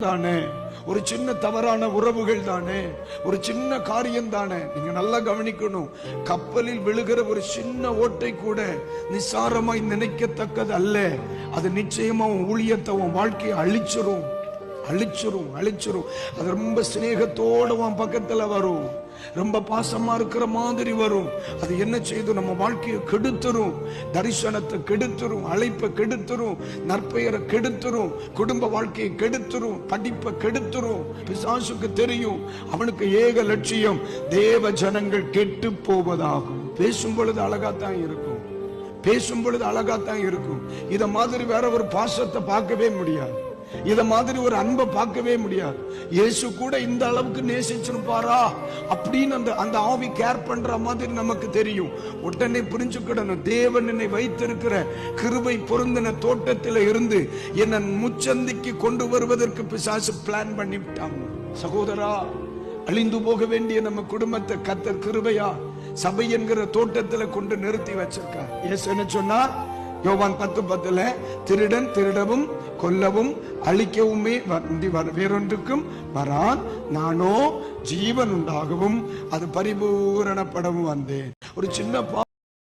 தானே, ஒரு சின்ன தவறான உறவுகள் தானே, ஒரு சின்ன காரியம் தானே. நீங்க நல்லா கவனிக்கணும். கப்பலில் விழுகிற ஒரு சின்ன ஓட்டை கூட நிசாரமாய் நினைக்கத்தக்கது அல்ல. அது நிச்சயமா உன் ஊழியத்தை, உன் வாழ்க்கையை அழிச்சிரும். அது ரொம்ப சிநேகத்தோட உன் பக்கத்துல வரும், ரொம்ப பாசமா இருக்கிற மாதிரி வரும். அது என்ன செய்து நம்ம வாழ்க்கையை கெடுத்துரும், தரிசனத்தை கெடுத்துரும், அழைப்பை கெடுத்துரும், நற்பெயரை கெடுத்துரும், குடும்ப வாழ்க்கையை கெடுத்துரும், படிப்பை கெடுத்துரும். பிசாசுக்கு தெரியும், அவனுக்கு ஏக லட்சியம் தேவ ஜனங்கள் கெட்டு போவதாகும். பேசும் பொழுது அழகாத்தான் இருக்கும், இத மாதிரி வேற ஒரு பாசத்தை பார்க்கவே முடியாது, இத மாதிரி ஒரு அன்பை பார்க்கவே முடியாது. இயேசு கூட இந்த அளவுக்கு நேசிச்சிருப்பாரா அப்படின்னு அந்த ஆவி கேர் பண்ற மாதிரி நமக்கு தெரியும். உடனே புரிஞ்சுக்கிடணும், தேவன் என்னை வைத்திருக்கிற கிருபை பொருந்தின தோட்டத்தில் இருந்து என்னை முச்சந்திக்கு கொண்டு வருவதற்கு பிசாசு பிளான் பண்ணி விட்டாங்க. சகோதரா, அழிந்து போக வேண்டிய நம்ம குடும்பத்தை கர்த்தர் கிருபையா சபை என்கிற தோட்டத்துல கொண்டு நிறுத்தி வச்சிருக்கார். இயேசு என்ன சொன்னார்? யோவான் 10:10, திருடன் திருடவும் கொல்லவும் அழிக்கவுமே வேறொன்றுக்கும் வரான், நானோ ஜீவன் உண்டாகவும் அது பரிபூரணப்படவும் வந்தேன். ஒரு சின்ன